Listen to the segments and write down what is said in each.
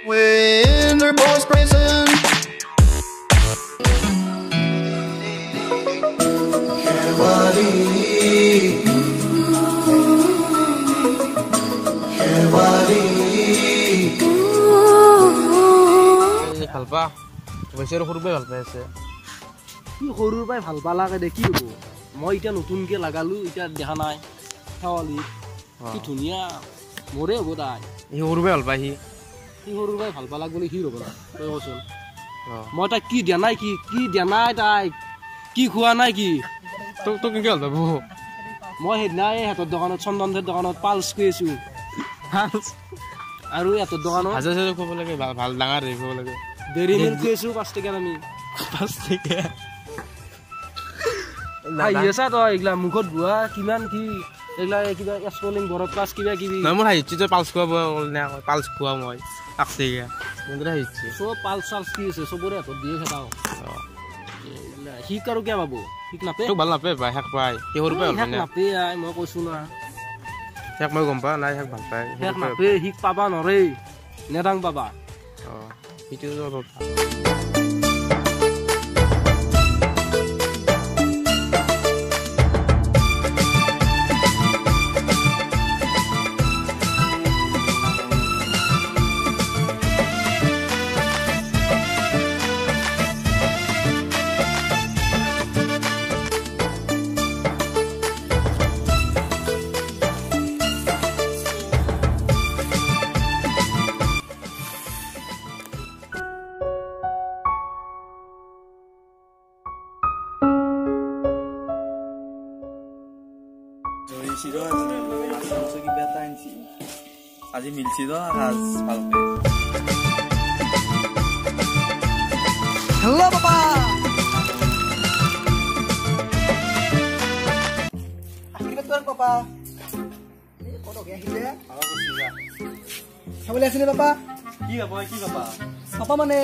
When their boys praising. ভালপা বেছি সৰুৰ পৰাই ভাল পাই আছে কি সৰুৰ পৰাই ভাল পালাকে দে কি হ'ব মই এতিয়া নতুনকে লাগালো এতিয়া দেখা নাই শেৱালি কি ধুনীয়া মোৰে হ'ব তাই সি সৰুৰ পৰাই ভাল পায় সি সৰুৰ পৰাই ভাল পালাক বুলি সি হ'ব না তই কচোন মই তাক কি দিয়া নাই কি দিয়া নাই তাইক কি খোৱা নাই কি তোক কেনেকৈ ভাল পাব মই সেইদিনা সিহঁতৰ দোকানত চন্দনৰ দোকানত পালচ কৰি আছো আৰু সিহঁতৰ দোকানত ভাজা চাজা খুৱাব লাগে ভাল ডাঙৰ হেৰি খুৱাব লাগে ডেইৰী মিল্ক খুৱাইছো 5 টকা আমি 5 টকা আহি আছা তই এইগিলা মুখত ভুৱা কিমান কি এইগিলা কিবা স্পলিং বৰত ক্লাছ কিবা কিবি নাই মোৰ আহিছে তই পালচ খুৱাব পালচ খুৱা মই 5 টকা মোৰ আহিছে চব পালচ চালচ কি আছে চবৰে হাতত দিয়ে খেতাও শিক আৰু কিয় পাব শিক নাপে তোক ভাল নাপায় পাই শেষ পায় সি সৰুৰ পৰাই ভাল নাপে মই কৈছো না শেষ মই গম পাওঁ নাই শেষ ভাল পায় শেষ নাপে শিক পাবা নৰে নেদাং পাবা সেইটো আজি মিলছি দ আজ ভালকে হ্যালো বাবা আকিবে তোর বাবা এই কত গে আহিলে আও কইছিলা খাবলে আছে নে বাবা কি বাবা পাপা মানে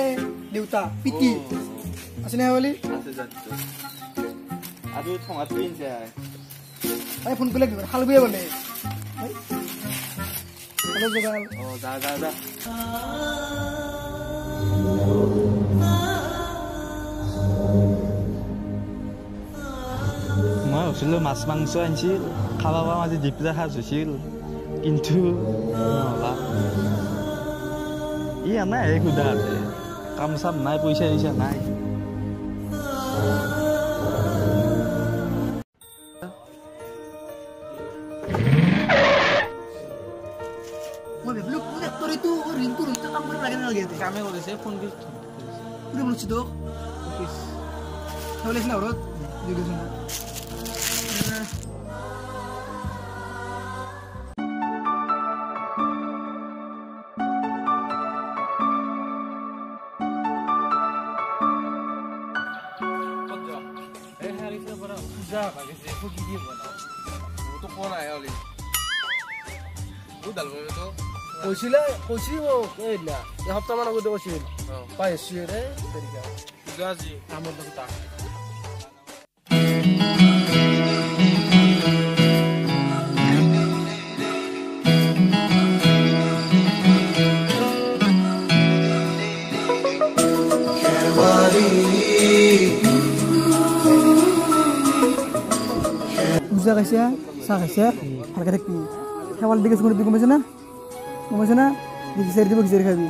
দেউতা পিতি আছে নে বলি আছে যাচ্ছ আদু ঠঙা তিন যায় আই ফোন করলে খাল বুয়ে বলে হ্যালো জগাল ও যা মই ভাবিছিলোঁ মাছ মাংস আনিছিল খাব পাম আজি দীপজা সাজ হৈছিল কিন্তু ই নাই সুধাতে কাম চাম নাই পইচা দিছা নাই মই ভাবিলো কোনে তোরে তো রিঙ্কু রইতে কাম করে লাগে না লাগে কামে কৰিছে ফোন দি কোনে বলছিস তো অফিস তাহলে না ওরত দিগছ না কৈছি মোক এইদিনা এসপ্তাহমান আগতে কৈছিল পাই আছো ৰে কামৰ দোকান বুঝা খাইছে চাহ খাইছে ভালকে থাকবি খাবার দিকে শুনে তুই কমেছে না দেখি সেরে দিব সেরে খাবি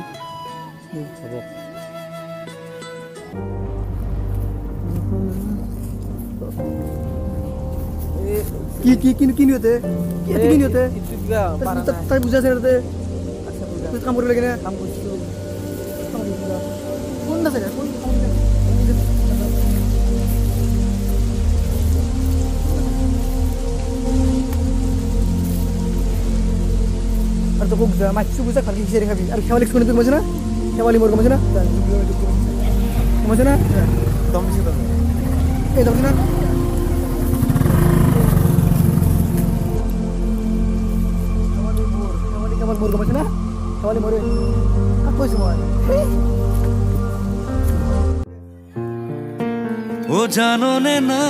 কি নিতে তাই বুঝা সেরে তুই কাম করবি লাগে না কাম করছিস কোন না সেটা কোন আর তো বুঝা মাছু বুঝা খালি সেরে খাবি আর খাওয়ালে শুনে তুই কমেছে না খাওয়ালি মোর কমেছে না দম বেশি দম এই দম না খাওয়ালি মোর কমেছে না খাওয়ালি মোরে কইছ মই ও জাননে না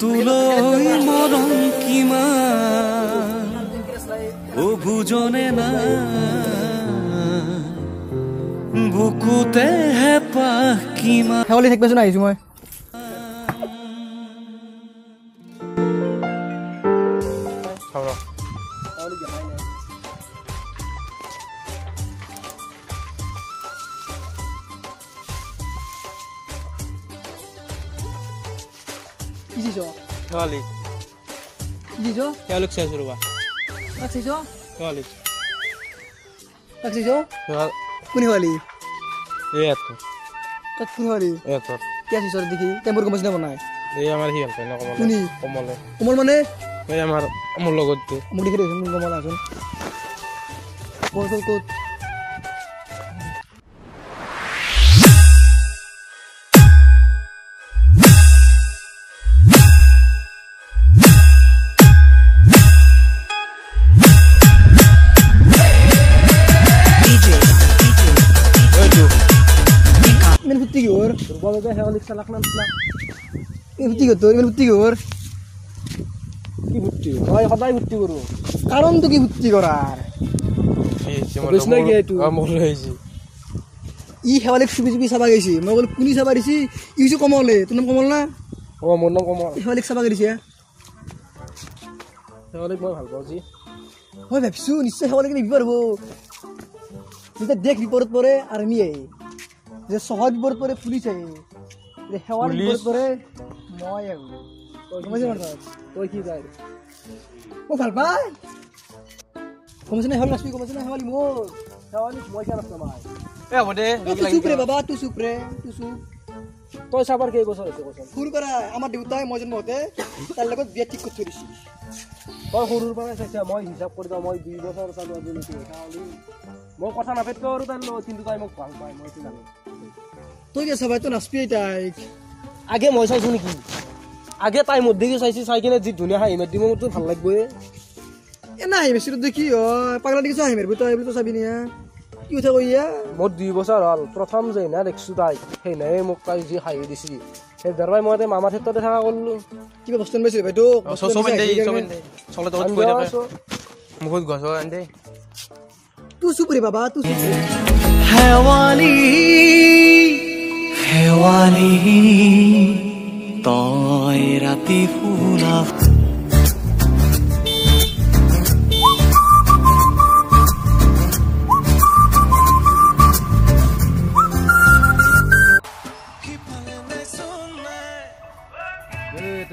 তুলই মরম কিমান ও বুজনে না বুকুতে হেঁপাহ কিমান শেৱালি থাকিবাচোন আহিছোঁ মই চাওঁ ৰ কি চাইছ শেৱালি কি চাইছ শেৱালিক চাইছোঁ ৰ'বা কাক চাইছ শেৱালিক কাক চাইছ শেৱালি কোন শেৱালি এই এটো কাক কোন শেৱালি এই এটো কি চাইছ দেখি টেম্পুৰ গম পাইছে বনাই এই আমাৰ সি হেল্প ন কোনি? কমলে কোমল মানে এই আমাৰ মোৰ লগত যে মোক দেখি দেচোন কমল আছোন ক'ত ক'ত ইমান ফুটি কি হ'ল দুৰ্বলতে শেৱালিক চালাক নাম চালাক ইমান ফুটি কি তোৰ ইমান ফুটি কি হ'ল কি ফুৰ্তি মই সদায় ফুৰ্তি কৰোঁ কাৰণটো কি ফুটি কৰাৰ গৈছ নে কি এইটো? মোৰ লৈ আহিছে ই শেৱালিক চুপি চুপি চাবা গৈছি মই বোলো কোনি চাবা দিছি ই হৈছে কমলে তোৰ নাম কমল না অঁ মোৰ নাম কমল শেৱালিক চাবা গৈছে শেৱালিক মই ভাল পাওঁ যি মই ভাবিছোঁ নিশ্চয় শেৱালিক নিব পাৰিব যেতিয়া দেশ বিপদত পৰে আৰ্মি আহে যে চহৰ বিপদত পৰে পুলিচ আহে যে শেৱালি বিপদত পৰে মই আহোঁ গম পাইছে নাই তই কি যায় মই ভাল পাই গম পাইছে নাই শেৱালি নাচবি গম পাইছে নাই শেৱালি মোৰ শেৱালিক মই কিয় নাপাম এই হ'ব দে তুই চুপ ৰে বাবা তুই চুপ ৰে তুই চুপ তই চাবাৰ কেইবছৰ হৈছে কচোন সৰুৰ পৰা আমাৰ দেউতাই মই জন্ম হওঁতে তাৰ লগত বিয়া ঠিক কৰি থৈ দিছিল তই সৰুৰ পৰাই চাইছা মই হিচাপ কৰি দিওঁ মই 2 বছৰ চালোঁ আজি নেকি শেৱালি মই কথা নাপাতিলেও আৰু তাইৰ লগত কিন্তু তাই মোক ভাল পায় মই এইটো জানো তই কি চাবাই তই নাচবি তাইক আগে মই চাইছোঁ নেকি আগে তাই মোৰ দেখি চাইছি চাই কিনে যি ধুনীয়া হাঁহি মাতি মোৰতো ভাল লাগিবই এ নাই বেছি দেখি পাগলা দেখিছ আহি মাৰিব তই বোলে তই চাবি নিয়া কি কথা কইয়া মোৰ 2 বছৰ হ'ল প্ৰথম যে না দেখিছোঁ তাই সেইনাই মোক তাই যি হাঁহি দিছি সেই দৰবাই মই মামাৰ ক্ষেত্ৰতে থকা কৰিলোঁ কিবা বস্তু আনিবাইছে বাইদেউ চবেন দে চলে তলত কৈ থাকে মুখত গছ আন দে তুই চুপ ৰে বাবা তুই চুপ ৰে হেৱালি হেৱালি তই ৰাতি ফুলা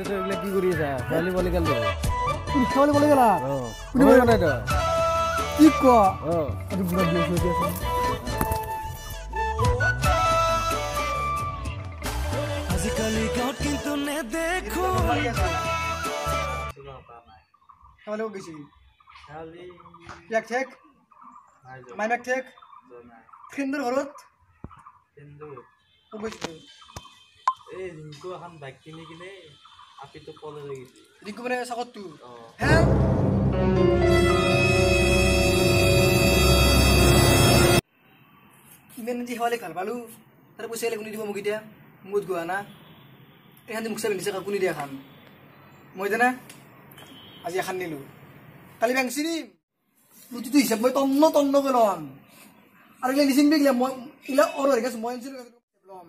এইবিলাক কি কৰি আছা শেৱালি বলি গেল তুই শেৱালি বলে গেলা কোনে বনাই তই কি ক অঁ এইটো বুঢ়া বিয়া হৈ আছে আজিকালি গাঁৱত কিন্তু নেদেখো শেৱালি ক'ত গৈছি ইয়াক ঠেক মাইনাক ঠেক ফ্ৰেণ্ডৰ ঘৰত ক'ত গৈছি এই ৰিংকু এখন বাইক কিনি কিনে আপিটো পলে লৈ গৈছে ৰিংকু মানে চাকতটো হে ইমান যে শেৱালিক ভাল পালোঁ তাৰ পইচা কোনে দিব মোক এতিয়া মুত গোৱা না এইখান যে মোক চাই পিন্ধিছে কোনে দিয়া এখন মই জানা আজি এখন নিলোঁ কালি বেংচি দিম প্ৰতিটো হিচাপ মই তন্ন কৰি ল'ম আৰু এইগিলা নিচিন বিগিলা মই এইগিলা অৰ হৈ গৈছোঁ মই ল'ম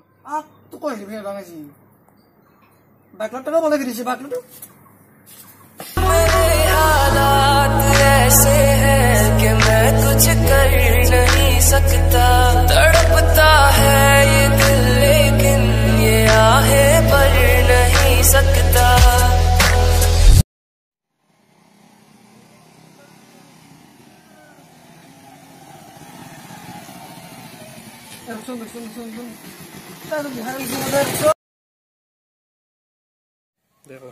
তোক কৈ আহিবি আজি বাকলাৰ টকা বনাই ফিৰিছে বাকলাটো हालात ऐसे हैं कि मैं कुछ कर नहीं सकता तड़पता है ये दिल लेकिन ये आहें भर नहीं सकता দেখো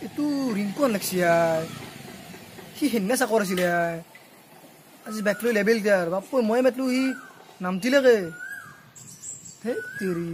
এইটো ৰিংকু লাগছি সি সেনে চাকৰ আছিলে আজি বেক লৈ লেবেল দিয়াৰ বাপ মই মাতলো সি নামতিলেকে ধেই তেৰি